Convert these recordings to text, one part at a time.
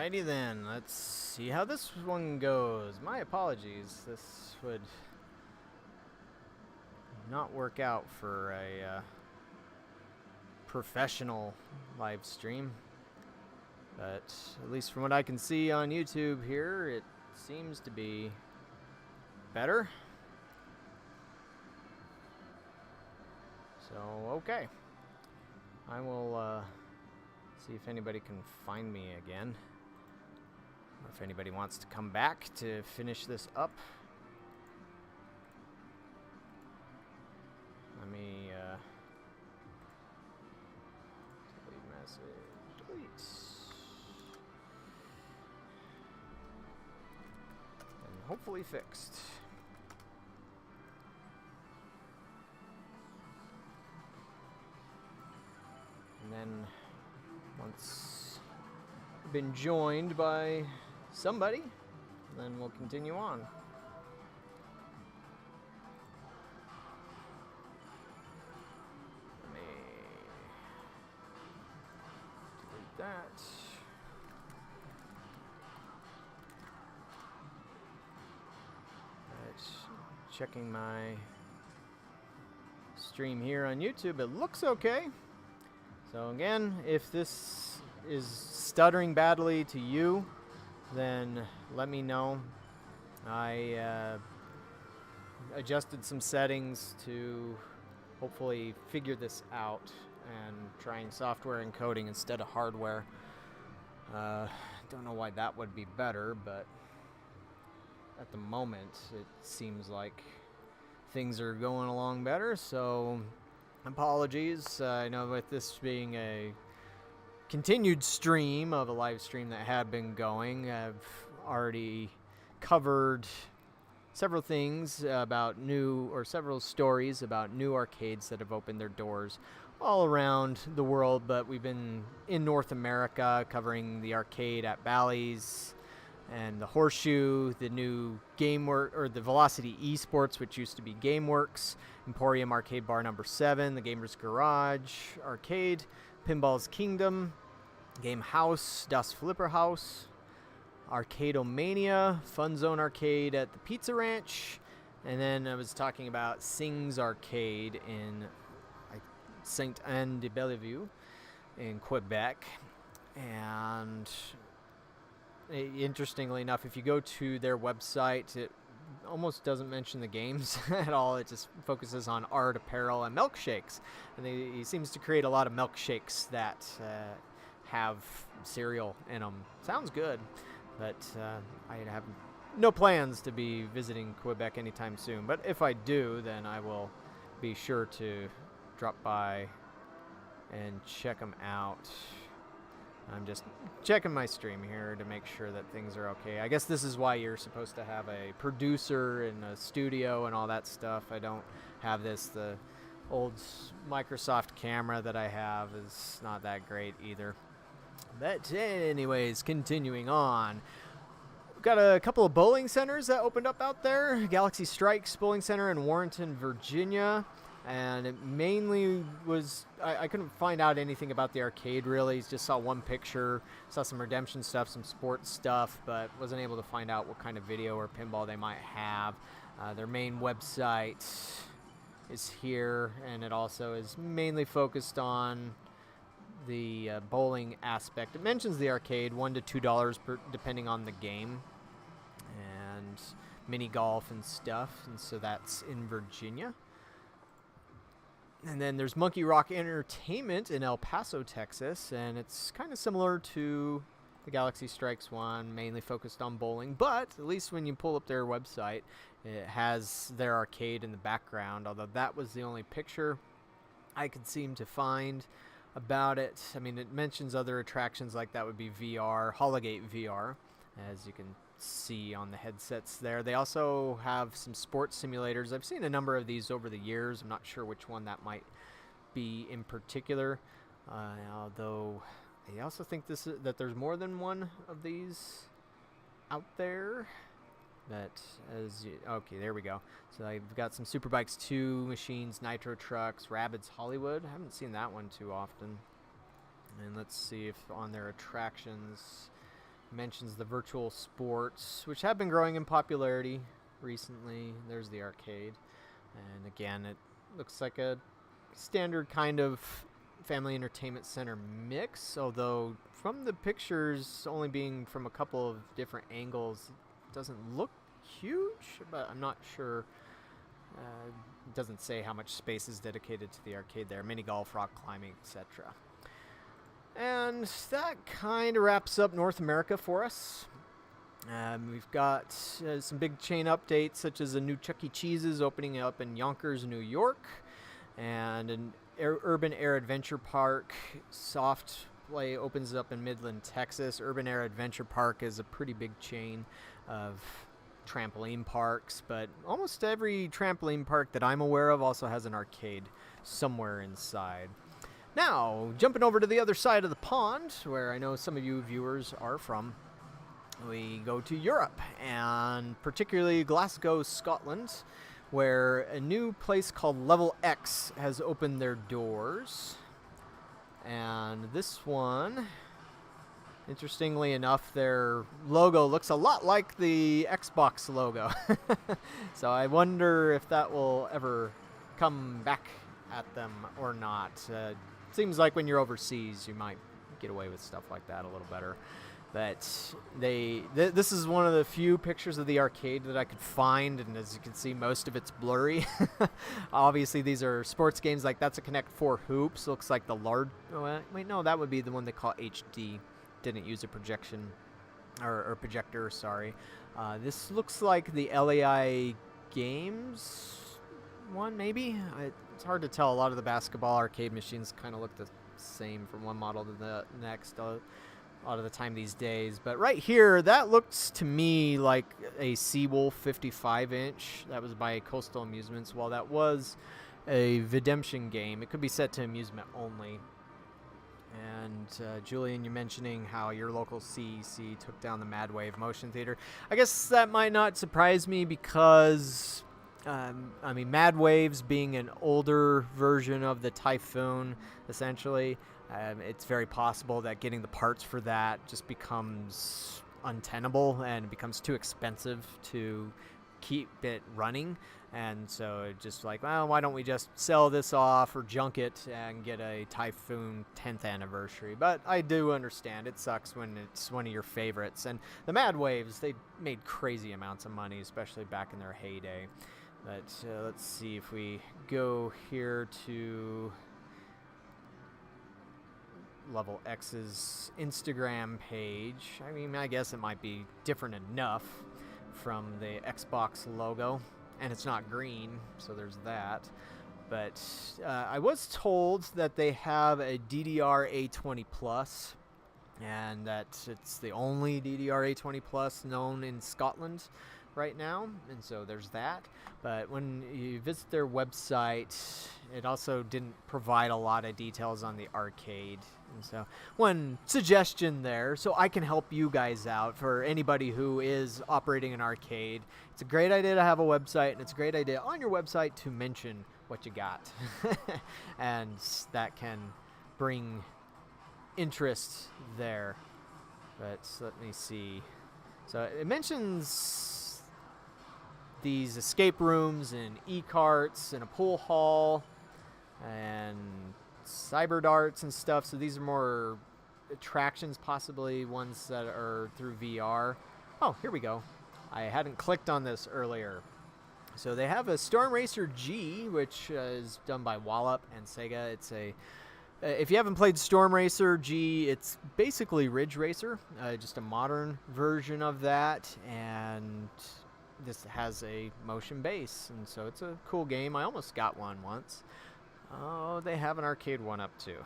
Alrighty then, let's see how this one goes. My apologies, this would not work out for a professional live stream. But at least from what I can see on YouTube here, it seems to be better. So, okay. I will see if anybody can find me again. Or if anybody wants to come back to finish this up. Let me delete message. Delete. And hopefully fixed. And then once been joined by somebody, then we'll continue on. Let me delete that. Right, checking my stream here on YouTube. It looks okay. So again, if this is stuttering badly to you, then let me know. I adjusted some settings to hopefully figure this out and trying software encoding instead of hardware. Don't know why that would be better, but at the moment it seems like things are going along better, so apologies. I know with this being a continued stream of a live stream that had been going, I've already covered several things about several stories about new arcades that have opened their doors all around the world, but we've been in North America covering the arcade at Bally's and the Horseshoe, the new the Velocity Esports, which used to be GameWorks, Emporium Arcade Bar number 7, the Gamers Garage Arcade, Pinball's Kingdom, Game House, Das Flipper House, Arcadomania, Fun Zone Arcade at the Pizza Ranch, and then I was talking about Sing's Arcade in Saint-Anne-de-Bellevue in Quebec. And interestingly enough, if you go to their website, it almost doesn't mention the games at all. It just focuses on art, apparel, and milkshakes. And he seems to create a lot of milkshakes that have cereal in them. Sounds good, but I have no plans to be visiting Quebec anytime soon. But if I do, then I will be sure to drop by and check them out. I'm just checking my stream here to make sure that things are okay. I guess this is why you're supposed to have a producer and a studio and all that stuff. I don't have this. The old Microsoft camera that I have is not that great either. But anyways, continuing on. We've got a couple of bowling centers that opened up out there. Galaxy Strikes Bowling Center in Warrenton, Virginia. And it mainly was, I couldn't find out anything about the arcade really. Just saw one picture, saw some redemption stuff, some sports stuff, but wasn't able to find out what kind of video or pinball they might have. Their main website is here, and it also is mainly focused on the bowling aspect. It mentions the arcade, $1 to $2 depending on the game, and mini golf and stuff, and so that's in Virginia. And then there's Monkey Rock Entertainment in El Paso, Texas, and it's kind of similar to the Galaxy Strikes one, mainly focused on bowling, but at least when you pull up their website, it has their arcade in the background, although that was the only picture I could seem to find about it. I mean, it mentions other attractions like that would be VR, Hologate VR, as you can see on the headsets there. They also have some sports simulators. I've seen a number of these over the years. I'm not sure which one that might be in particular, although I also think that there's more than one of these out there. But okay, there we go. So I've got some Superbikes 2 machines, Nitro Trucks, Rabbids Hollywood. I haven't seen that one too often. And let's see if on their attractions mentions the virtual sports, which have been growing in popularity recently. There's the arcade. And again, it looks like a standard kind of family entertainment center mix, although from the pictures only being from a couple of different angles, it doesn't look huge, but I'm not sure. It doesn't say how much space is dedicated to the arcade there. Mini golf, rock climbing, etc. And that kind of wraps up North America for us. We've got some big chain updates, such as a new Chuck E. Cheese's opening up in Yonkers, New York, and an Urban Air Adventure Park soft play opens up in Midland, Texas. Urban Air Adventure Park is a pretty big chain of trampoline parks, but almost every trampoline park that I'm aware of also has an arcade somewhere inside. Now, jumping over to the other side of the pond, where I know some of you viewers are from, we go to Europe, and particularly Glasgow, Scotland, where a new place called Level X has opened their doors. And this one, interestingly enough, their logo looks a lot like the Xbox logo. So I wonder if that will ever come back at them or not. Seems like when you're overseas, you might get away with stuff like that a little better. But this is one of the few pictures of the arcade that I could find, and as you can see, most of it's blurry. Obviously, these are sports games. Like, that's a Connect 4 Hoops. Looks like the large... Oh, wait, no, that would be the one they call HD. Didn't use a projection, or projector, sorry. This looks like the LAI Games one, maybe? It's hard to tell. A lot of the basketball arcade machines kind of look the same from one model to the next. A lot of the time these days. But right here, that looks to me like a Seawolf 55-inch. That was by Coastal Amusements. While that was a Redemption game, it could be set to amusement only. And Julian, you're mentioning how your local CEC took down the Mad Wave Motion Theater. I guess that might not surprise me because, I mean, Mad Waves being an older version of the Typhoon, essentially, it's very possible that getting the parts for that just becomes untenable and it becomes too expensive to keep it running. And so it's just like, well, why don't we just sell this off or junk it and get a Typhoon 10th anniversary? But I do understand. It sucks when it's one of your favorites. And the Mad Waves, they made crazy amounts of money, especially back in their heyday. But let's see if we go here to Level X's Instagram page. I mean, I guess it might be different enough from the Xbox logo. And it's not green, so there's that. But I was told that they have a DDR-A20 Plus, and that it's the only DDR-A20 Plus known in Scotland right now, and so there's that. But when you visit their website, it also didn't provide a lot of details on the arcade. And so one suggestion there, so I can help you guys out, for anybody who is operating an arcade, it's a great idea to have a website, and it's a great idea on your website to mention what you got. And that can bring interest there. But let me see. So it mentions these escape rooms and e-carts and a pool hall and cyber darts and stuff. So these are more attractions, possibly ones that are through VR. Oh, here we go. I hadn't clicked on this earlier. So they have a Storm Racer G, which is done by Wallop and Sega. It's a if you haven't played Storm Racer G, it's basically Ridge Racer, just a modern version of that, and this has a motion base, and so it's a cool game. I almost got one once. Oh, they have an arcade one up too.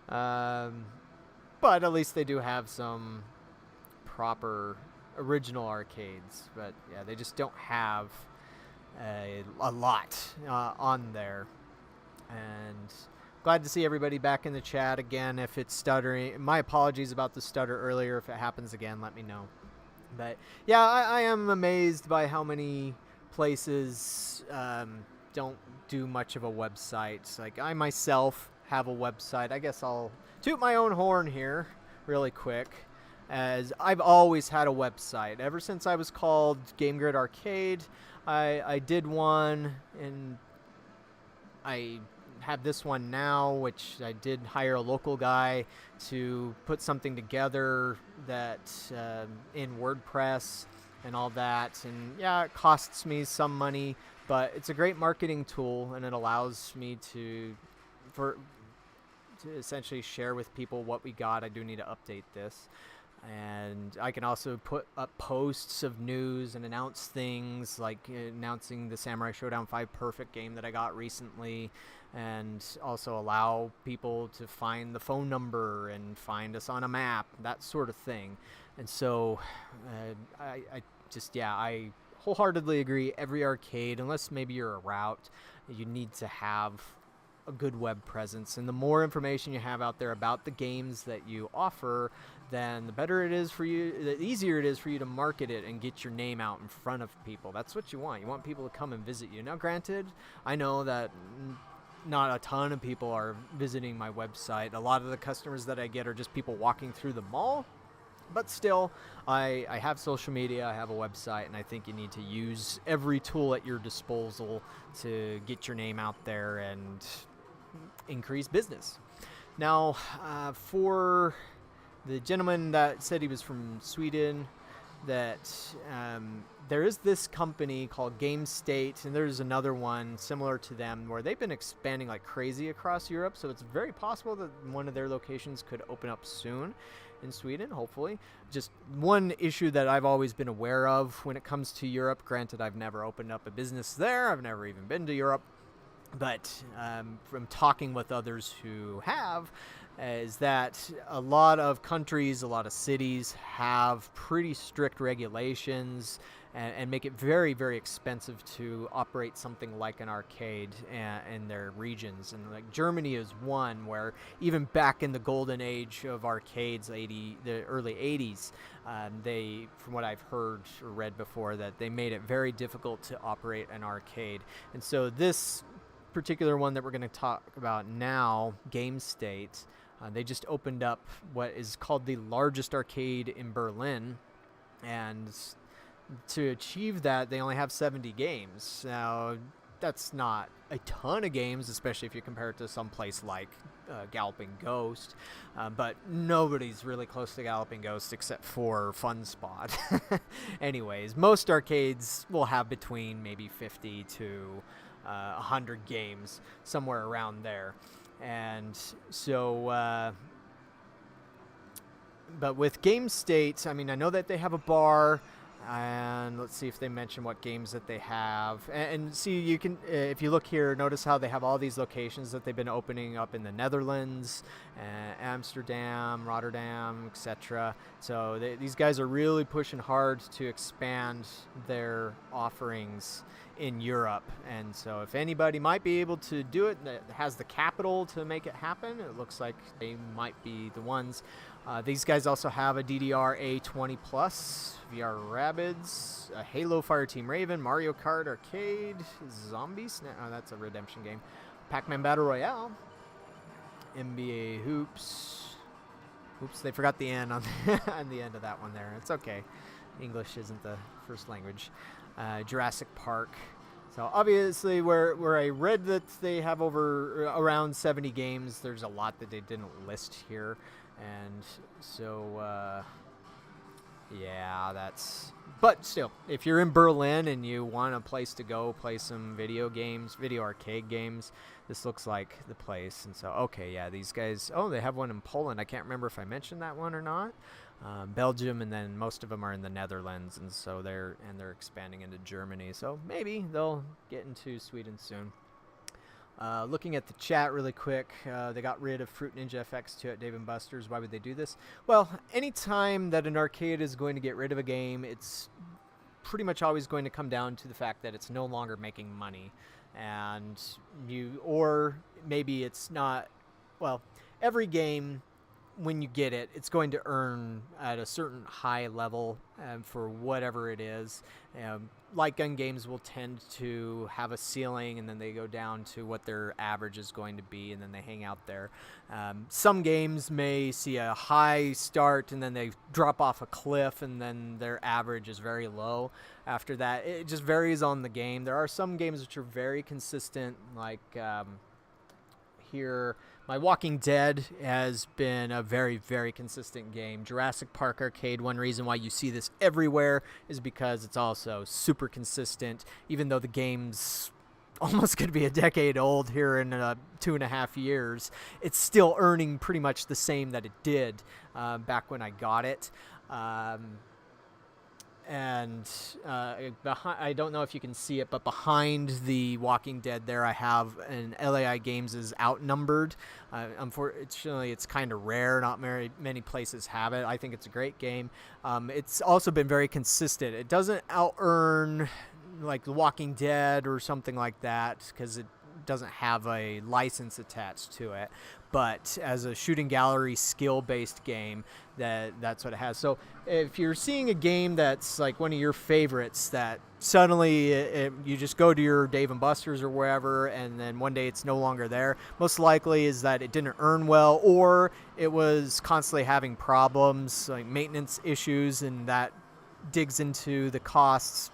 But at least they do have some proper original arcades. But yeah, they just don't have a lot on there. And glad to see everybody back in the chat again. If it's stuttering, my apologies about the stutter earlier. If it happens again, let me know. But yeah, I am amazed by how many places don't do much of a website. Like, I myself have a website. I guess I'll toot my own horn here really quick. as I've always had a website. Ever since I was called Game Grid Arcade, I did one, and I have this one now, which I did hire a local guy to put something together that in WordPress and all that. And yeah, it costs me some money, but it's a great marketing tool, and it allows me to essentially share with people what we got. I do need to update this. And I can also put up posts of news and announce things, like announcing the Samurai Showdown 5 Perfect game that I got recently, and also allow people to find the phone number and find us on a map, that sort of thing. And so I wholeheartedly agree. Every arcade, unless maybe you're a route, you need to have a good web presence, and the more information you have out there about the games that you offer, then the better it is for you, the easier it is for you to market it and get your name out in front of people. That's what you want. You want people to come and visit you. Now, granted, I know that not a ton of people are visiting my website. A lot of the customers that I get are just people walking through the mall. But still, I have social media, I have a website, and I think you need to use every tool at your disposal to get your name out there and increase business. Now, for the gentleman that said he was from Sweden, that there is this company called Game State, and there's another one similar to them where they've been expanding like crazy across Europe, so it's very possible that one of their locations could open up soon in Sweden, hopefully. Just one issue that I've always been aware of when it comes to Europe, granted I've never opened up a business there, I've never even been to Europe, but from talking with others who have, is that a lot of countries, a lot of cities have pretty strict regulations and make it very, very expensive to operate something like an arcade in their regions. And like Germany is one where even back in the golden age of arcades, the early 80s, they, from what I've heard or read before, that they made it very difficult to operate an arcade. And so this particular one that we're going to talk about now, Game State, they just opened up what is called the largest arcade in Berlin, and to achieve that, they only have 70 games. Now, that's not a ton of games, especially if you compare it to some place like Galloping Ghost, but nobody's really close to Galloping Ghost except for Fun Spot. Anyways, most arcades will have between maybe 50 to 100 games, somewhere around there. And so, but with Game State, I mean, I know that they have a bar, and let's see if they mention what games that they have. And see, you can, if you look here, notice how they have all these locations that they've been opening up in the Netherlands, Amsterdam, Rotterdam, etc. So these guys are really pushing hard to expand their offerings in Europe. And so if anybody might be able to do it that has the capital to make it happen, it looks like they might be the ones. These guys also have a DDR A20 Plus, VR Rabbids, a Halo Fireteam Raven, Mario Kart Arcade, Zombies, that's a redemption game, Pac-Man Battle Royale, NBA Hoops. Oops, they forgot the N on the end of that one there. It's okay. English isn't the first language. Jurassic Park. So obviously, where I read that they have around 70 games, there's a lot that they didn't list here. And so, yeah, that's... But still, if you're in Berlin and you want a place to go play some video arcade games, this looks like the place. And so, okay, yeah, these guys... Oh, they have one in Poland. I can't remember if I mentioned that one or not. Belgium, and then most of them are in the Netherlands, and so they're expanding into Germany. So maybe they'll get into Sweden soon. Looking at the chat really quick, they got rid of Fruit Ninja FX2 at Dave & Buster's. Why would they do this? Well, anytime that an arcade is going to get rid of a game, it's pretty much always going to come down to the fact that it's no longer making money. And or maybe it's not, well, every game, when you get it, it's going to earn at a certain high level for whatever it is. light gun games will tend to have a ceiling, and then they go down to what their average is going to be, and then they hang out there. Some games may see a high start, and then they drop off a cliff, and then their average is very low after that. It just varies on the game. There are some games which are very consistent, like here, my Walking Dead has been a very, very consistent game. Jurassic Park Arcade, one reason why you see this everywhere is because it's also super consistent, even though the game's almost going to be a decade old here in 2.5 years. It's still earning pretty much the same that it did back when I got it. I don't know if you can see it, but behind the Walking Dead there, I have an LAI Games is Outnumbered. Unfortunately, it's kind of rare. Not many places have it. I think it's a great game. It's also been very consistent. It doesn't out-earn like The Walking Dead or something like that because it doesn't have a license attached to it, but as a shooting gallery skill-based game, that's what it has. So if you're seeing a game that's like one of your favorites that suddenly you just go to your Dave & Buster's or wherever, and then one day it's no longer there, most likely is that it didn't earn well, or it was constantly having problems like maintenance issues, and that digs into the costs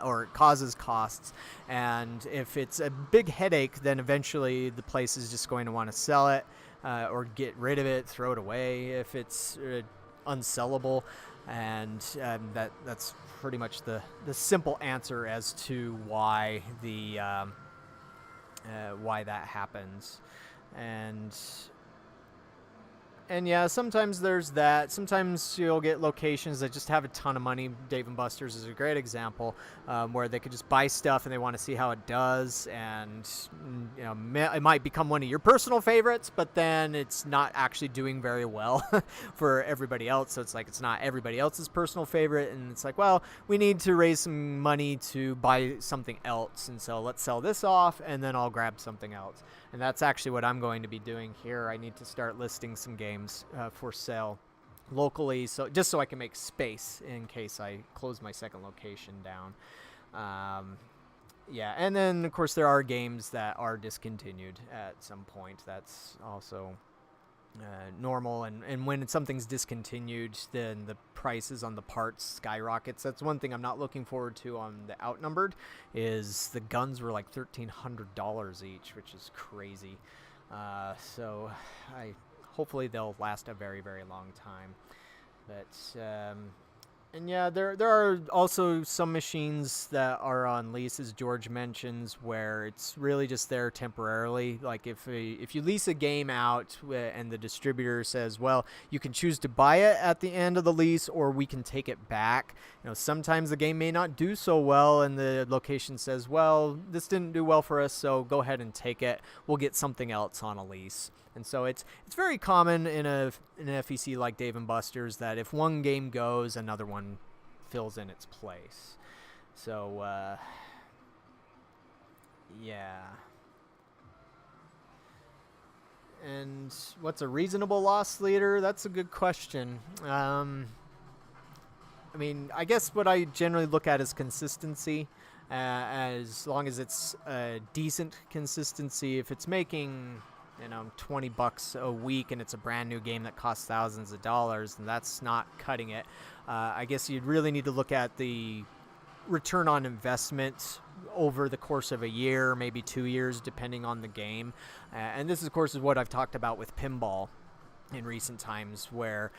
or it causes costs. And if it's a big headache, then eventually the place is just going to want to sell it or get rid of it, throw it away if it's unsellable. And that's pretty much the simple answer as to why why that happens. And yeah, sometimes there's that. Sometimes you'll get locations that just have a ton of money. Dave & Buster's is a great example where they could just buy stuff and they want to see how it does. And it might become one of your personal favorites, but then it's not actually doing very well for everybody else. So it's like it's not everybody else's personal favorite. And it's like, well, we need to raise some money to buy something else. And so let's sell this off and then I'll grab something else. And that's actually what I'm going to be doing here. I need to start listing some games for sale locally, so I can make space in case I close my second location down. Yeah, and then of course there are games that are discontinued at some point. That's also normal, and when something's discontinued, then the prices on the parts skyrockets. That's one thing I'm not looking forward to on the Outnumbered, is the guns were like $1,300 each, which is crazy. So hopefully they'll last a very, very long time. But and yeah, there are also some machines that are on lease, as George mentions, where it's really just there temporarily. Like if you lease a game out and the distributor says, well, you can choose to buy it at the end of the lease or we can take it back. Sometimes the game may not do so well and the location says, well, this didn't do well for us, so go ahead and take it. We'll get something else on a lease. And so it's very common in an FEC like Dave & Buster's that if one game goes, another one fills in its place. So, yeah. And what's a reasonable loss leader? That's a good question. I mean, I guess what I generally look at is consistency. As long as it's a decent consistency, if it's making $20 a week and it's a brand new game that costs thousands of dollars, and that's not cutting it. I guess you'd really need to look at the return on investment over the course of a year, maybe 2 years, depending on the game. And this, of course, is what I've talked about with pinball in recent times, where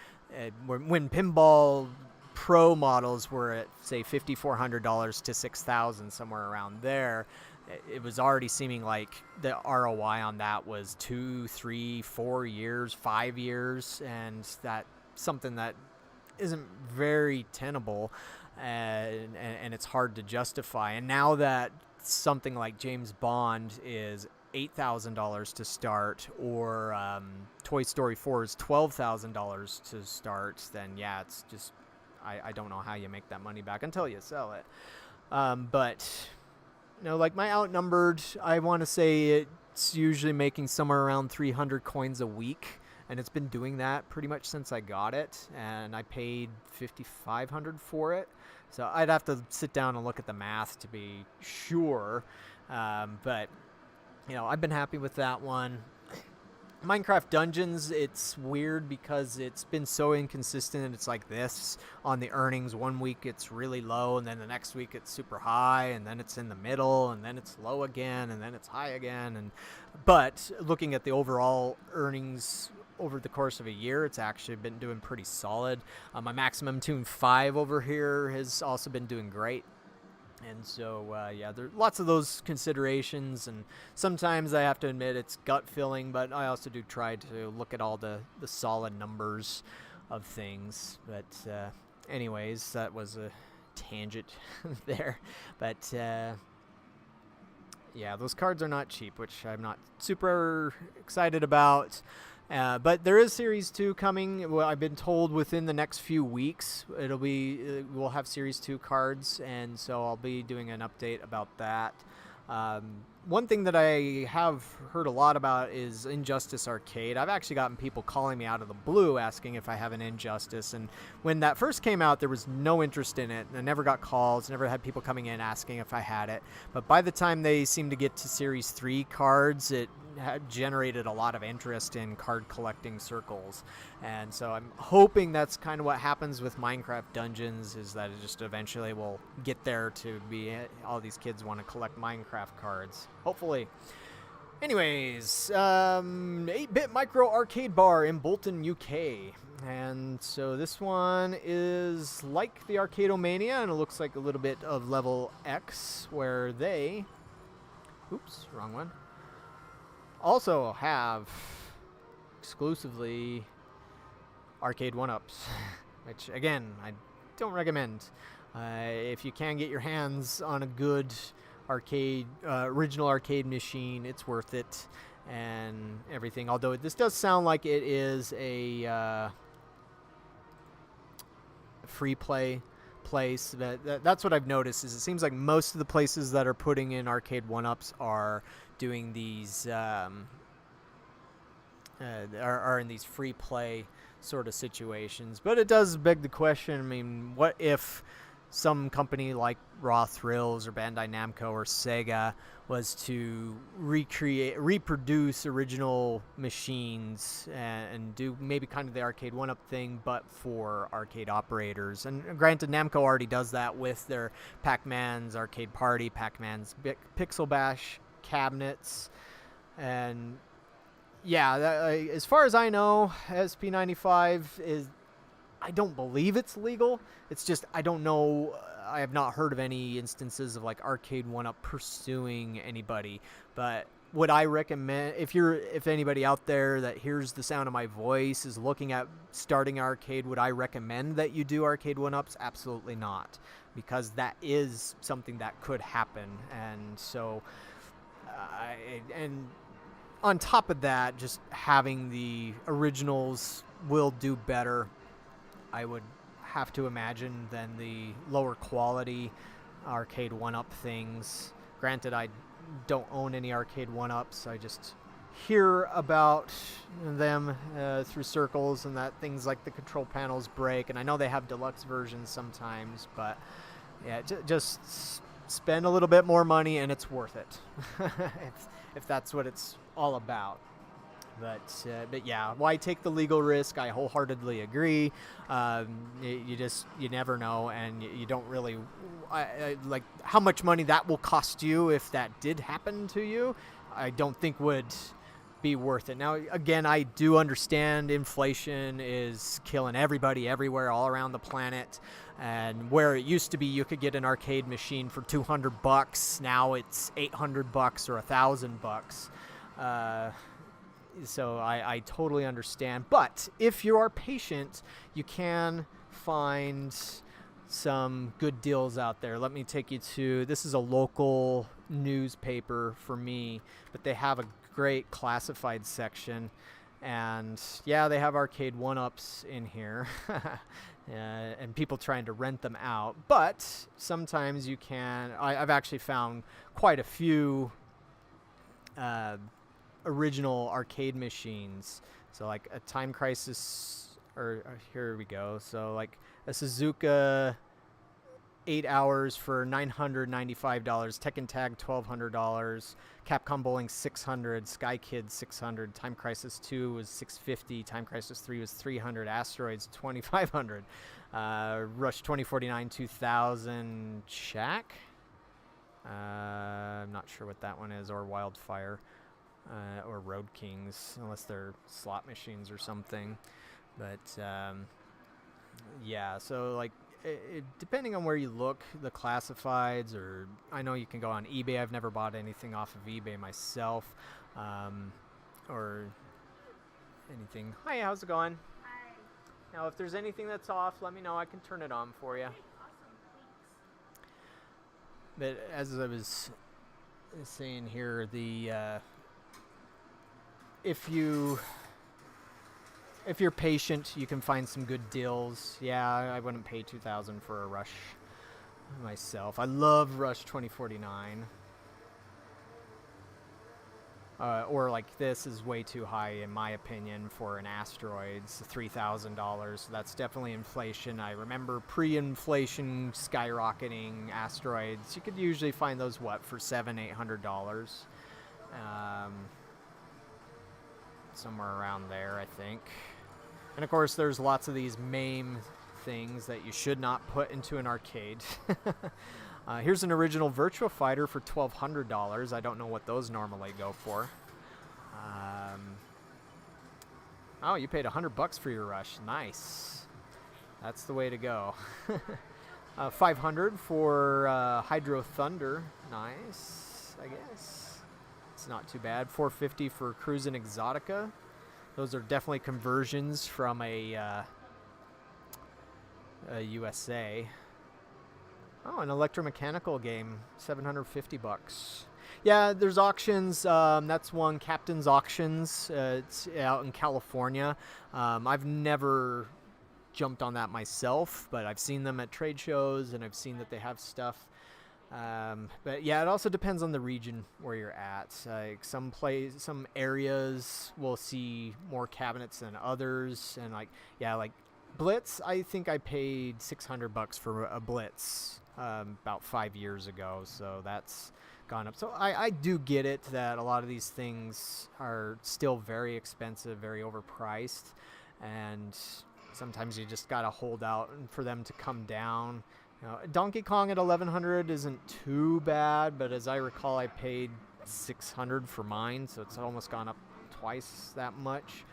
when pinball pro models were at, say, $5,400 to $6,000, somewhere around there, it was already seeming like the ROI on that was 2, 3, 4 years, 5 years, and that's something that isn't very tenable, and it's hard to justify. And now that something like James Bond is $8,000 to start, or Toy Story 4 is $12,000 to start, then yeah, it's just I don't know how you make that money back until you sell it. But like my Outnumbered, I want to say it's usually making somewhere around 300 coins a week, and it's been doing that pretty much since I got it, and I paid $5,500 for it. So I'd have to sit down and look at the math to be sure. But, I've been happy with that one. Minecraft Dungeons, it's weird because it's been so inconsistent. It's like this on the earnings. One week it's really low, and then the next week it's super high, and then it's in the middle, and then it's low again, and then it's high again. But looking at the overall earnings over the course of a year, it's actually been doing pretty solid. My Maximum Tune 5 over here has also been doing great. And so, there are lots of those considerations, and sometimes I have to admit it's gut feeling, but I also do try to look at all the solid numbers of things. But anyways, that was a tangent there. But those cards are not cheap, which I'm not super excited about. But there is Series 2 coming. Well, I've been told within the next few weeks we'll have Series 2 cards, and so I'll be doing an update about that. One thing that I have heard a lot about is Injustice Arcade. I've actually gotten people calling me out of the blue asking if I have an Injustice, and when that first came out, there was no interest in it. I never got calls, never had people coming in asking if I had it. But by the time they seemed to get to Series 3 cards, it had generated a lot of interest in card collecting circles, and so I'm hoping that's kind of what happens with Minecraft Dungeons, is that it just eventually will get there to be all these kids want to collect Minecraft cards, hopefully. Anyways, 8-Bit Micro Arcade Bar in Bolton, UK. And so this one is like the Arcadomania, and it looks like a little bit of Level X, where they... Oops, wrong one. Also have exclusively arcade 1-ups, which, again, I don't recommend. If you can get your hands on a good original arcade machine, it's worth it and everything. Although this does sound like it is a free play place. That's what I've noticed, is it seems like most of the places that are putting in arcade 1-ups are doing these are in these free play sort of situations. But it does beg the question, I mean, what if some company like Raw Thrills or Bandai Namco or Sega was to reproduce original machines and do maybe kind of the arcade 1-up thing, but for arcade operators? And granted, Namco already does that with their Pac-Man's Arcade Party, Pac-Man's Pixel Bash cabinets. And as far as I know, SP95 is, I don't believe it's legal. It's just, I don't know. I have not heard of any instances of like arcade 1-up pursuing anybody. But would I recommend, if anybody out there that hears the sound of my voice is looking at starting arcade, would I recommend that you do arcade 1-ups? Absolutely not, because that is something that could happen. And so, and on top of that, just having the originals will do better, I would have to imagine, than the lower quality arcade 1-up things. Granted, I don't own any arcade 1-ups. I just hear about them through circles, and that things like the control panels break. And I know they have deluxe versions sometimes, but yeah, just spend a little bit more money and it's worth it if that's what it's all about. But yeah, why take the legal risk? I wholeheartedly agree. You never know, and you don't really like how much money that will cost you if that did happen to you. I don't think would be worth it. Now, again, I do understand inflation is killing everybody everywhere, all around the planet. And where it used to be you could get an arcade machine for $200, now it's $800 or $1,000. So I totally understand. But if you are patient, you can find some good deals out there. Let me take you to, this is a local newspaper for me, but they have a great classified section. And yeah, they have arcade 1-ups in here. And people trying to rent them out. But sometimes you can, I've actually found quite a few original arcade machines. So like a Time Crisis, or here we go. So like a Suzuka 8 hours for $995. Tekken Tag $1,200. Capcom Bowling $600. Sky Kid $600. Time Crisis 2 was $650. Time Crisis 3 was $300. Asteroids $2,500. Rush 2049 $2,000. Shack. I'm not sure what that one is, or Wildfire, or Road Kings, unless they're slot machines or something. But yeah, so like depending on where you look, the classifieds, or I know you can go on eBay. I've never bought anything off of eBay myself, or anything. Hi, how's it going? Hi. Now, if there's anything that's off, let me know. I can turn it on for you. Okay, awesome. Thanks. But as I was saying here, if you're patient, you can find some good deals. Yeah, I wouldn't pay $2,000 for a Rush myself. I love Rush 2049. Or like this is way too high in my opinion for an Asteroids, $3,000. So that's definitely inflation. I remember pre-inflation skyrocketing Asteroids. You could usually find those for $700-800. Somewhere around there, I think. And of course, there's lots of these MAME things that you should not put into an arcade. Here's an original Virtua Fighter for $1,200. I don't know what those normally go for. Oh, you paid $100 for your Rush. Nice. That's the way to go. $500 for Hydro Thunder. Nice, I guess. It's not too bad. $450 for Cruisin' Exotica. Those are definitely conversions from a USA. Oh, an electromechanical game, $750. Yeah, there's auctions. That's one, Captain's Auctions. It's out in California. I've never jumped on that myself, but I've seen them at trade shows, and I've seen that they have stuff. But yeah, it also depends on the region where you're at. Like some areas will see more cabinets than others, and like Blitz. I think I paid $600 for a Blitz about 5 years ago, so that's gone up. So I do get it that a lot of these things are still very expensive, very overpriced, and sometimes you just gotta hold out for them to come down. You know, Donkey Kong at $1,100 isn't too bad, but as I recall, I paid $600 for mine, so it's almost gone up twice that much.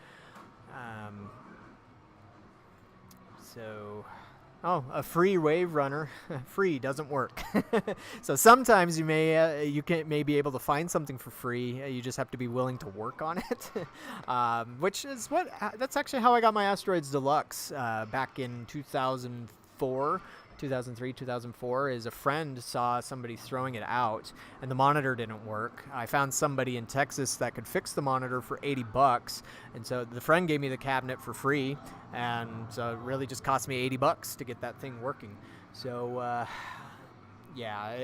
A free Wave Runner. Free doesn't work. So sometimes you may be able to find something for free. You just have to be willing to work on it. Which is that's actually how I got my Asteroids Deluxe back in 2004. 2003, 2004, is a friend saw somebody throwing it out and the monitor didn't work. I found somebody in Texas that could fix the monitor for $80, and so the friend gave me the cabinet for free, and so it really just cost me $80 to get that thing working. So yeah,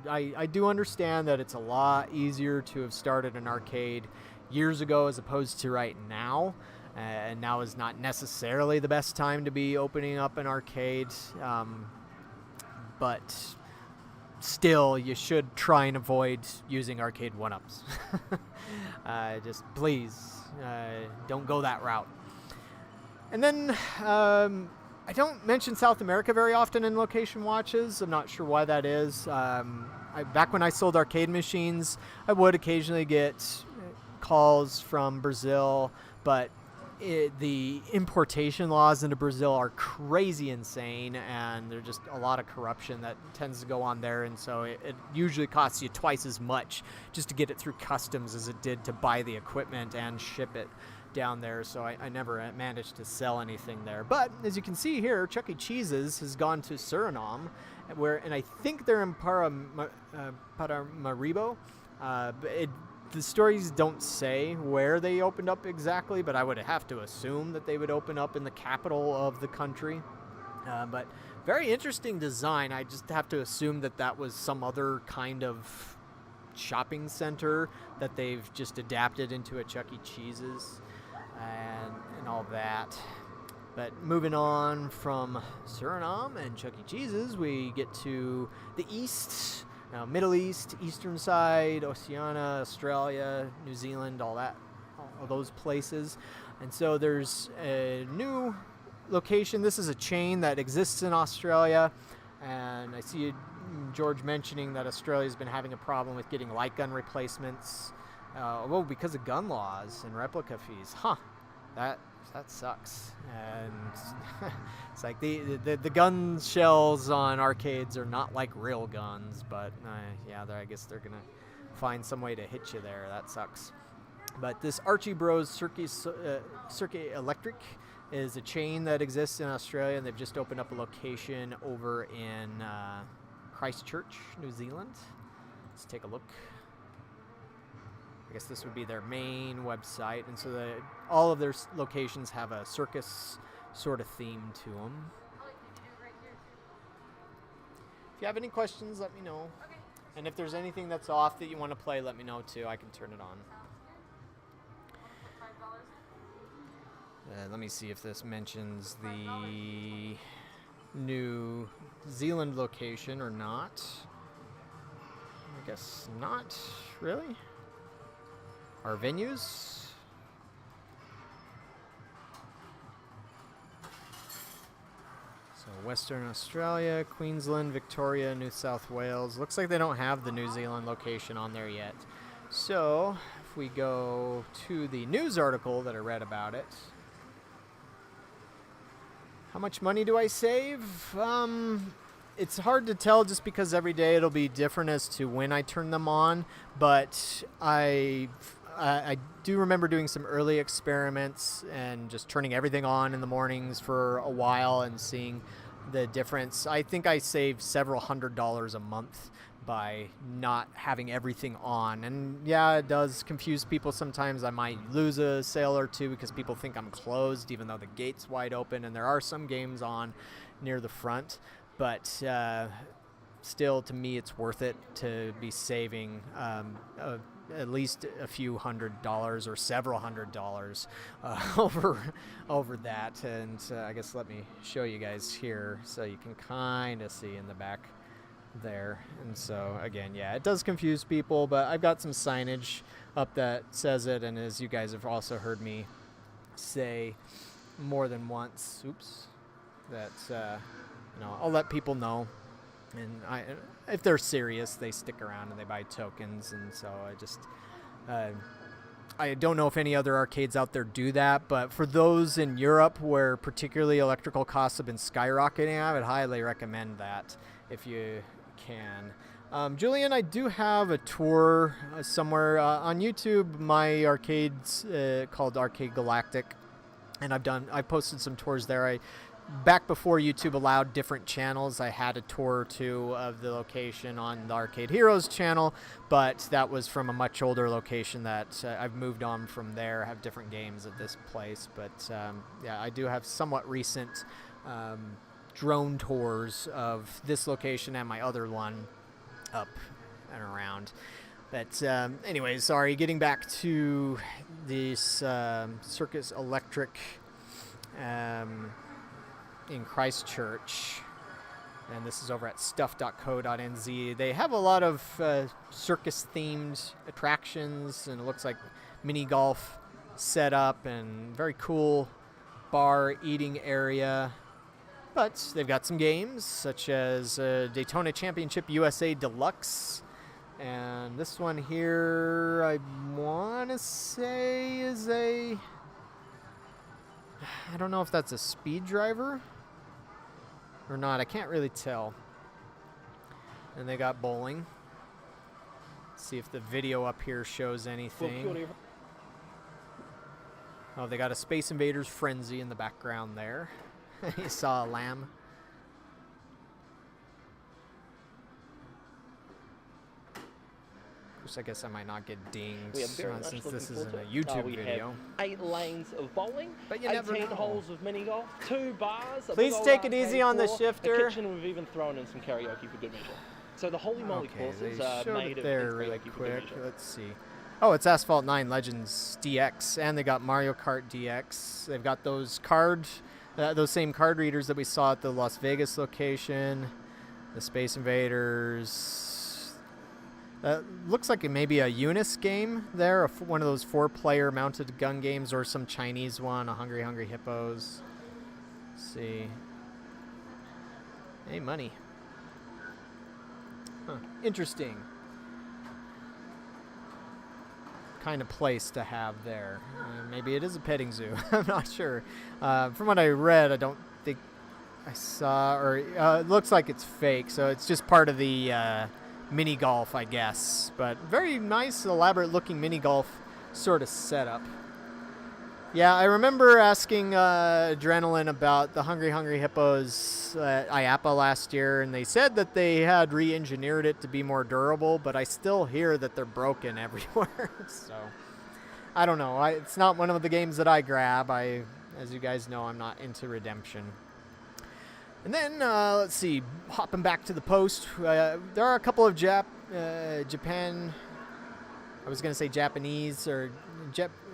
I do understand that it's a lot easier to have started an arcade years ago as opposed to right now. And now is not necessarily the best time to be opening up an arcade. But still, you should try and avoid using arcade one-ups. Just please, don't go that route. And then I don't mention South America very often in location watches. I'm not sure why that is. Back when I sold arcade machines, I would occasionally get calls from Brazil, but the importation laws into Brazil are crazy insane, and there's just a lot of corruption that tends to go on there, and so it usually costs you twice as much just to get it through customs as it did to buy the equipment and ship it down there, so I never managed to sell anything there. But as you can see here, Chuck E. Cheese's has gone to Suriname, and I think they're in Paramaribo. The stories don't say where they opened up exactly, but I would have to assume that they would open up in the capital of the country. But very interesting design. I just have to assume that was some other kind of shopping center that they've just adapted into a Chuck E. Cheese's and all that. But moving on from Suriname and Chuck E. Cheese's, we get to the east, Middle East, eastern side, Oceania, Australia, New Zealand, all those places. And so there's a new location. This is a chain that exists in Australia, and I see George mentioning that Australia's been having a problem with getting light gun replacements, because of gun laws and replica fees. That sucks. And it's like the gun shells on arcades are not like real guns, but I guess they're gonna find some way to hit you there. That sucks. But this Archie Bros Circuit Electric is a chain that exists in Australia, and they've just opened up a location over in Christchurch, New Zealand. Let's take a look. I guess this would be their main website, and so all of their locations have a circus sort of theme to them. If you have any questions, let me know. Okay. And if there's anything that's off that you want to play, let me know too. I can turn it on. Let me see if this mentions the New Zealand location or not. I guess not, really. Our venues. So Western Australia, Queensland, Victoria, New South Wales. Looks like they don't have the New Zealand location on there yet. So if we go to the news article that I read about it. How much money do I save? It's hard to tell just because every day it'll be different as to when I turn them on, but I do remember doing some early experiments and just turning everything on in the mornings for a while and seeing the difference. I think I saved several $100s a month by not having everything on. And yeah, it does confuse people sometimes. I might lose a sale or two because people think I'm closed even though the gate's wide open, and there are some games on near the front. But still, to me, it's worth it to be saving at least a few $100s or several $100s over that. And I guess let me show you guys here so you can kind of see in the back there. And so again, yeah, it does confuse people, but I've got some signage up that says it, and as you guys have also heard me say more than once, that I'll let people know, and if they're serious, they stick around and they buy tokens. And so I don't know if any other arcades out there do that, but for those in Europe where particularly electrical costs have been skyrocketing, I would highly recommend that if you can. Julian, I do have a tour somewhere on YouTube. My arcade's called Arcade Galactic, and I posted some tours there. Back before YouTube allowed different channels, I had a tour or two of the location on the Arcade Heroes channel, but that was from a much older location that I've moved on from there. I have different games at this place, but yeah, I do have somewhat recent drone tours of this location and my other one up and around. But anyway, sorry, getting back to this Circus Electric in Christchurch, and this is over at stuff.co.nz. They have a lot of circus-themed attractions, and it looks like mini golf set up and very cool bar eating area. But they've got some games such as Daytona Championship USA Deluxe, and this one here I want to say is I don't know if that's a speed driver or not. I can't really tell. And they got bowling. Let's see if the video up here shows anything. Oh, they got a Space Invaders Frenzy in the background there. You saw a lamb. Of course, I guess I might not get dinged since this isn't a YouTube video. 8 lanes of bowling, but you 18 holes of mini golf, 2 bars. Please take it easy on the shifter. A kitchen, we've even thrown in some karaoke for good measure. So the Holy Moly courses are made of there really quick. Let's see. Oh, it's Asphalt 9 Legends DX, and they got Mario Kart DX. They've got those those same card readers that we saw at the Las Vegas location, the Space Invaders. Looks like it may be a Unis game there, one of those 4-player mounted gun games, or some Chinese one, a Hungry Hungry Hippos. Let's see. Hey, money. Huh. Interesting kind of place to have there. Maybe it is a petting zoo. I'm not sure. From what I read, I don't think I saw, or it looks like it's fake, so it's just part of the mini golf, I guess. But very nice, elaborate looking mini golf sort of setup. Yeah, I remember asking Adrenaline about the Hungry Hungry Hippos at IAPA last year, and they said that they had re-engineered it to be more durable, but I still hear that they're broken everywhere. So, I don't know. It's not one of the games that I grab. As you guys know, I'm not into Redemption. And then, let's see, hopping back to the post, there are a couple of Japan, I was going to say Japanese, or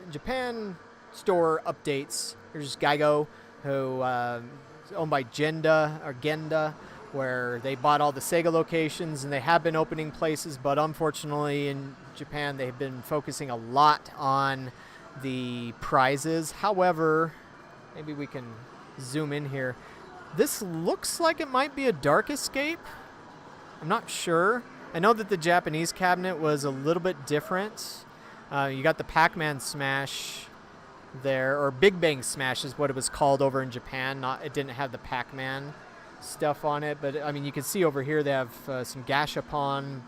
Japan store updates. There's Geigo, who is owned by Genda, where they bought all the Sega locations, and they have been opening places, but unfortunately in Japan they've been focusing a lot on the prizes. However, maybe we can zoom in here. This looks like it might be a Dark Escape. I'm not sure. I know that the Japanese cabinet was a little bit different. You got the Pac-Man Smash there, or Big Bang Smash is what it was called over in Japan. It didn't have the Pac-Man stuff on it, but I mean, you can see over here they have some Gashapon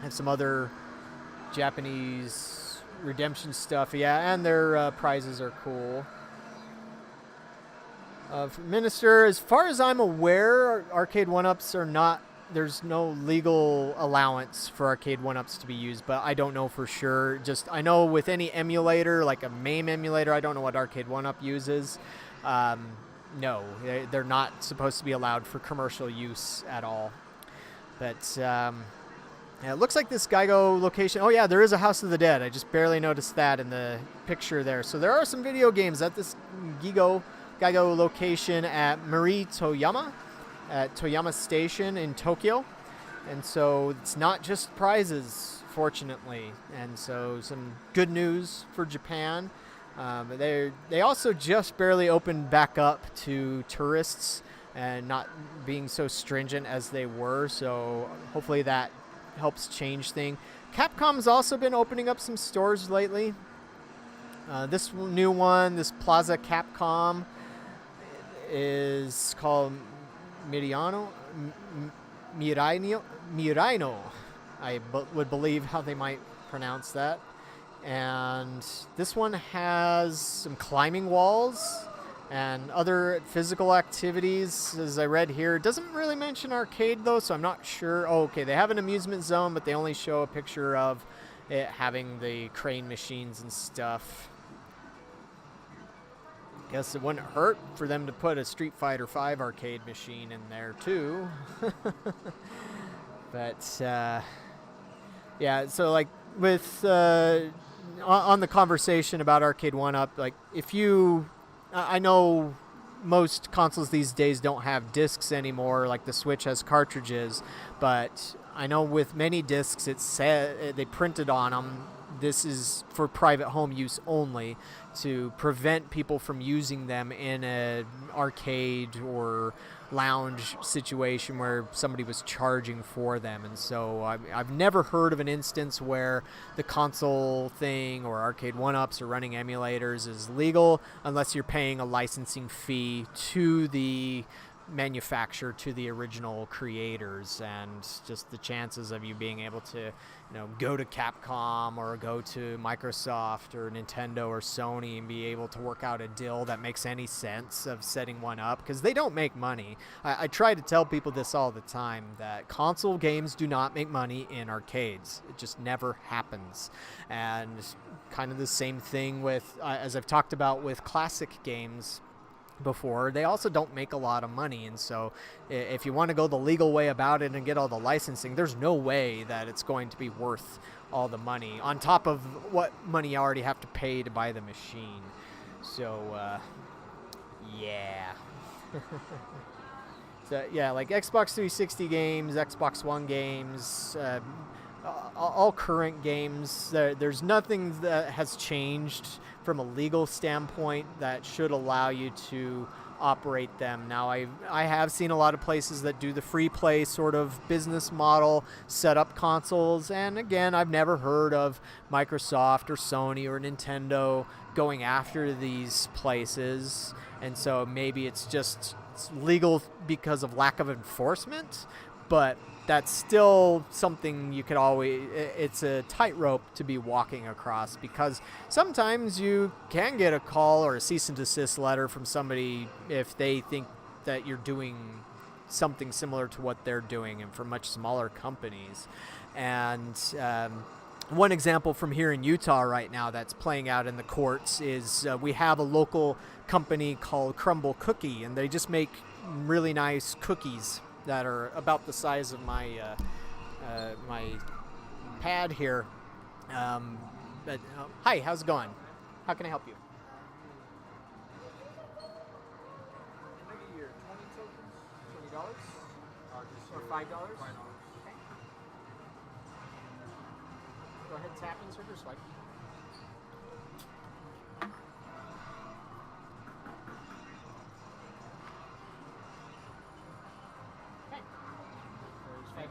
and some other Japanese Redemption stuff. Yeah, and their prizes are cool. Minister, as far as I'm aware, arcade 1-ups are not, there's no legal allowance for arcade 1-ups to be used, but I don't know for sure. Just, I know with any emulator, like a MAME emulator, I don't know what arcade 1-up uses. No, they're not supposed to be allowed for commercial use at all. But yeah, it looks like this Geigo location, oh yeah, there is a House of the Dead. I just barely noticed that in the picture there. So there are some video games at this Geigo location at Marie Toyama, at Toyama Station in Tokyo. And so it's not just prizes, fortunately. And so some good news for Japan. They also just barely opened back up to tourists and not being so stringent as they were. So hopefully that helps change things. Capcom's also been opening up some stores lately. This new one, this Plaza Capcom, is called Miraino. I would believe how they might pronounce that. And this one has some climbing walls and other physical activities, as I read here. It doesn't really mention arcade, though, so I'm not sure. Oh, okay, they have an amusement zone, but they only show a picture of it having the crane machines and stuff. Guess it wouldn't hurt for them to put a Street Fighter V arcade machine in there, too. But, yeah, so, like, with... on the conversation about arcade 1-up, like, if you... I know most consoles these days don't have discs anymore, like the Switch has cartridges, but I know with many discs it said they printed on them, this is for private home use only, to prevent people from using them in an arcade or lounge situation where somebody was charging for them. And so I've never heard of an instance where the console thing or arcade 1-ups or running emulators is legal unless you're paying a licensing fee to the manufacturer, to the original creators. And just the chances of you being able to, go to Capcom or go to Microsoft or Nintendo or Sony and be able to work out a deal that makes any sense of setting one up, because they don't make money. I try to tell people this all the time, that console games do not make money in arcades. It just never happens. And kind of the same thing with, as I've talked about with classic games before, they also don't make a lot of money. And so if you want to go the legal way about it and get all the licensing, there's no way that it's going to be worth all the money on top of what money you already have to pay to buy the machine. So Yeah. So yeah, like Xbox 360 games, Xbox One games, all current games. There's nothing that has changed from a legal standpoint that should allow you to operate them. Now, I have seen a lot of places that do the free play sort of business model, set up consoles, and again, I've never heard of Microsoft or Sony or Nintendo going after these places, and so maybe it's just legal because of lack of enforcement, but that's still something you could always, it's a tightrope to be walking across, because sometimes you can get a call or a cease and desist letter from somebody if they think that you're doing something similar to what they're doing, and for much smaller companies. And one example from here in Utah right now that's playing out in the courts is we have a local company called Crumble Cookie, and they just make really nice cookies that are about the size of my my pad here. Hi, how's it going? How can I help you? Can I get your 20 tokens? $20? Or $5? Okay. Go ahead, tap, insert, or swipe.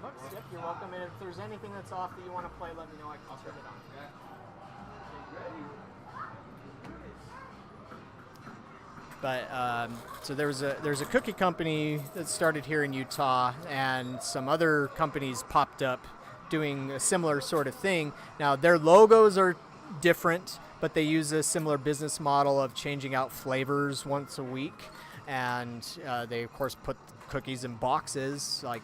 $5. Yep, you're welcome. And if there's anything that's off that you want to play, let me know. I can turn it on. But so there's a cookie company that started here in Utah, and some other companies popped up doing a similar sort of thing. Now their logos are different, but they use a similar business model of changing out flavors once a week, and they of course put cookies in boxes like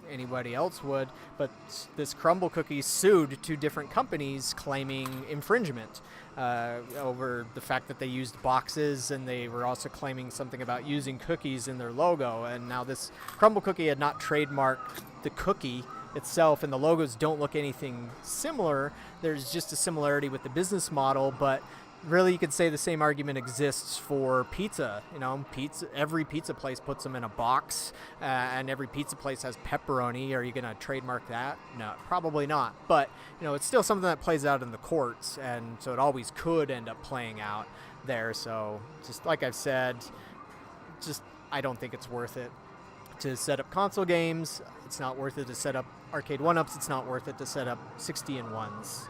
anybody else would. But this Crumble Cookie sued two different companies claiming infringement over the fact that they used boxes, and they were also claiming something about using cookies in their logo. And now this Crumble Cookie had not trademarked the cookie itself, and the logos don't look anything similar. There's just a similarity with the business model, but really you could say the same argument exists for pizza. You know, every pizza place puts them in a box, and every pizza place has pepperoni. Are you going to trademark that? No, probably not. But you know, it's still something that plays out in the courts, and so it always could end up playing out there. So just like I've said, I don't think it's worth it to set up console games. It's not worth it to set up arcade 1-ups. It's not worth it to set up 60-in-1s.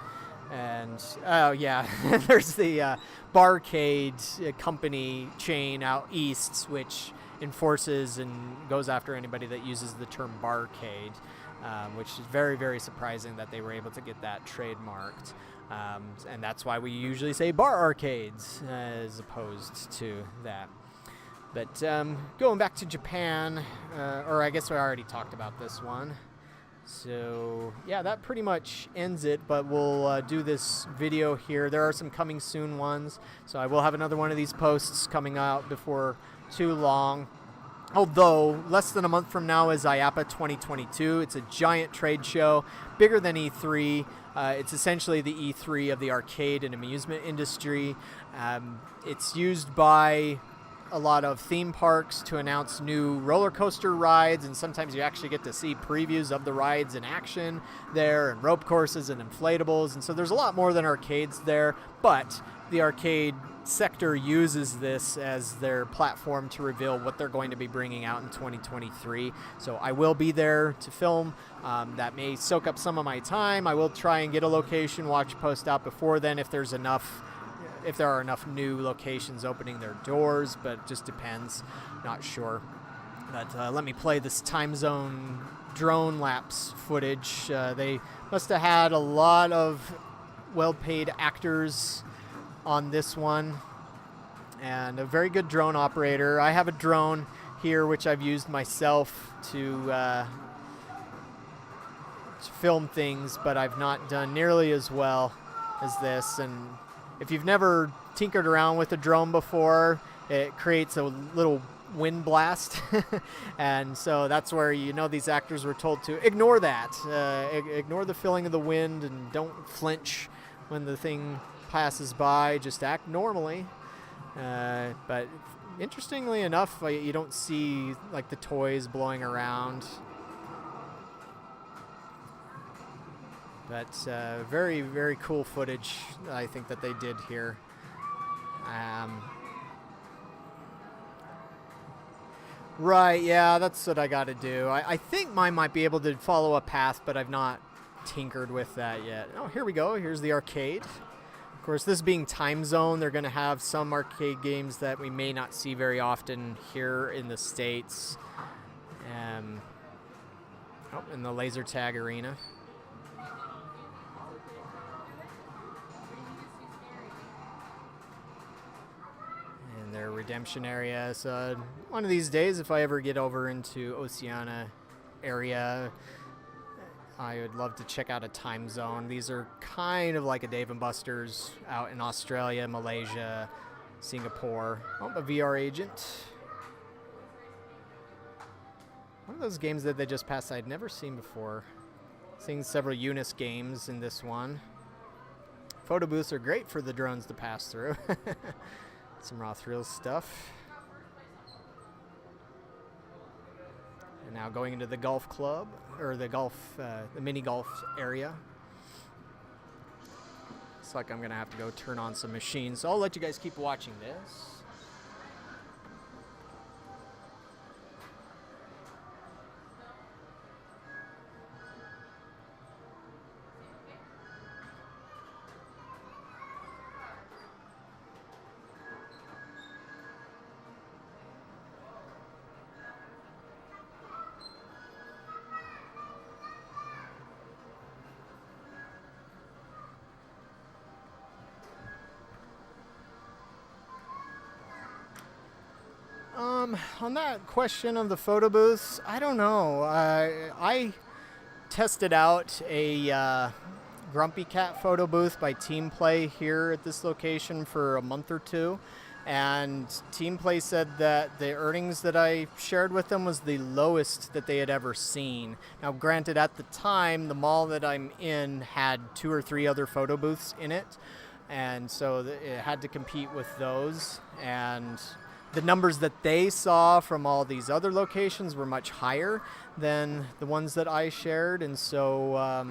And oh yeah, there's the Barcade company chain out east, which enforces and goes after anybody that uses the term barcade, which is very, very surprising that they were able to get that trademarked. And that's why we usually say bar arcades as opposed to that. But going back to Japan, or I guess we already talked about this one. So yeah, that pretty much ends it, but we'll do this video here. There are some coming soon ones, so I will have another one of these posts coming out before too long. Although, less than a month from now is IAPA 2022. It's a giant trade show, bigger than E3. It's essentially the E3 of the arcade and amusement industry. It's used by a lot of theme parks to announce new roller coaster rides, and sometimes you actually get to see previews of the rides in action there, and rope courses and inflatables, and so there's a lot more than arcades there, but the arcade sector uses this as their platform to reveal what they're going to be bringing out in 2023. So I will be there to film. That may soak up some of my time. I will try and get a location, watch post out before then if there are enough new locations opening their doors, but it just depends. Not sure. But let me play this time zone drone lapse footage. They must have had a lot of well-paid actors on this one, and a very good drone operator. I have a drone here which I've used myself to film things, but I've not done nearly as well as this. And if you've never tinkered around with a drone before, it creates a little wind blast. And so that's where, you know, these actors were told to ignore that. Ignore the feeling of the wind and don't flinch when the thing passes by. Just act normally. But interestingly enough, you don't see like the toys blowing around. But very, very cool footage I think that they did here. Right, yeah, that's what I got to do. I think mine might be able to follow a path, but I've not tinkered with that yet. Oh, here we go. Here's the arcade. Of course, this being Time Zone, they're going to have some arcade games that we may not see very often here in the States. In the laser tag arena. And their redemption area. So one of these days, if I ever get over into Oceania area, I would love to check out a Time Zone. These are kind of like a Dave & Buster's out in Australia, Malaysia, Singapore. Oh, a VR agent. One of those games that they just passed I'd never seen before. Seeing several Unis games in this one. Photo booths are great for the drones to pass through. Some raw thrills stuff. And now going into the golf club, or the mini golf area. Looks like I'm gonna have to go turn on some machines, so I'll let you guys keep watching this. On that question of the photo booths, I don't know. I tested out a Grumpy Cat photo booth by Team Play here at this location for a month or two, and Team Play said that the earnings that I shared with them was the lowest that they had ever seen. Now, granted, at the time, the mall that I'm in had 2 or 3 other photo booths in it, and so it had to compete with those, and the numbers that they saw from all these other locations were much higher than the ones that I shared. And so, I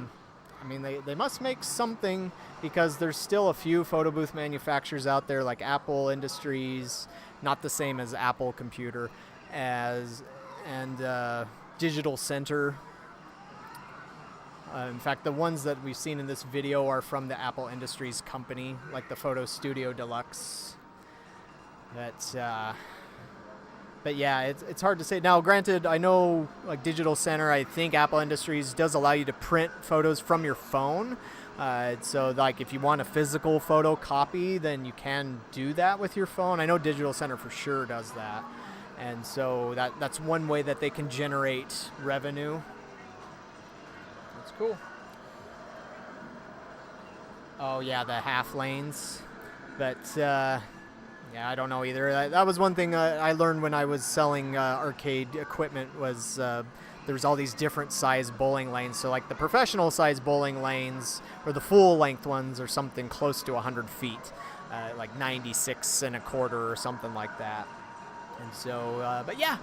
mean, they must make something, because there's still a few photo booth manufacturers out there like Apple Industries, not the same as Apple Computer, and Digital Center. In fact, the ones that we've seen in this video are from the Apple Industries company, like the Photo Studio Deluxe. But yeah, it's hard to say. Now, granted, I know like Digital Center, I think Apple Industries does allow you to print photos from your phone. So like if you want a physical photo copy, then you can do that with your phone. I know Digital Center for sure does that. And so that's one way that they can generate revenue. That's cool. Oh yeah, the half lanes. But yeah, I don't know either. That was one thing I learned when I was selling arcade equipment was there's all these different size bowling lanes. So like the professional size bowling lanes, or the full length ones, are something close to 100 feet, like 96 and a quarter or something like that. And so, but yeah,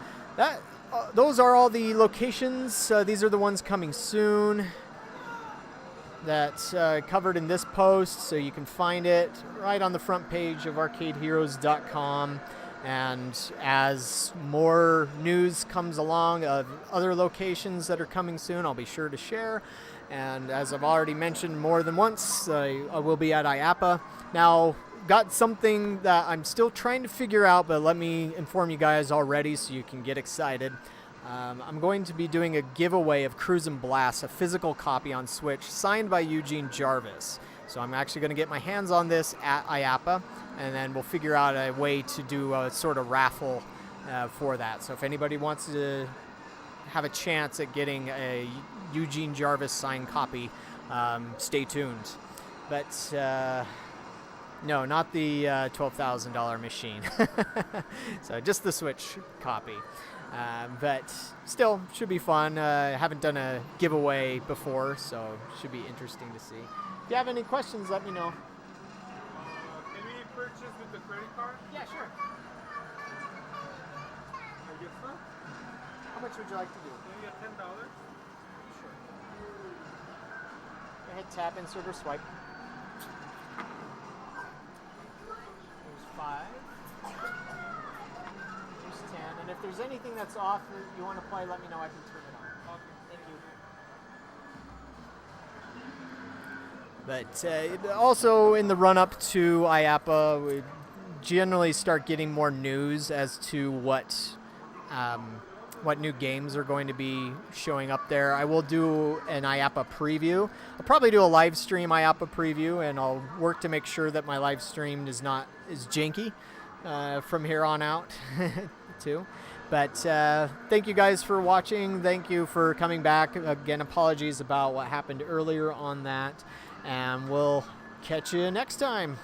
those are all the locations. These are the ones coming soon. That's covered in this post, so you can find it right on the front page of arcadeheroes.com. And as more news comes along of other locations that are coming soon, I'll be sure to share. And as I've already mentioned more than once, I will be at IAPA. Now, got something that I'm still trying to figure out, but let me inform you guys already so you can get excited. I'm going to be doing a giveaway of Cruisin' Blast, a physical copy on Switch, signed by Eugene Jarvis. So I'm actually going to get my hands on this at IAPA, and then we'll figure out a way to do a sort of raffle for that. So if anybody wants to have a chance at getting a Eugene Jarvis signed copy, stay tuned. But no, not the $12,000 machine. So just the Switch copy. But still, should be fun. Haven't done a giveaway before, so should be interesting to see. If you have any questions, let me know. Can we purchase with the credit card? Yeah, sure. much would you like to do? Maybe $10. Sure. Go ahead, tap, insert, or swipe. There's 5. There's 10. And if there's anything that's off that you want to play, let me know. I can turn it on. Okay. Thank you. But also in the run-up to IAPA, we generally start getting more news as to what new games are going to be showing up there. I will do an IAPA preview. I'll probably do a live stream IAPA preview, and I'll work to make sure that my live stream is janky from here on out too. But thank you guys for watching. Thank you for coming back. Again, apologies about what happened earlier on that. And we'll catch you next time.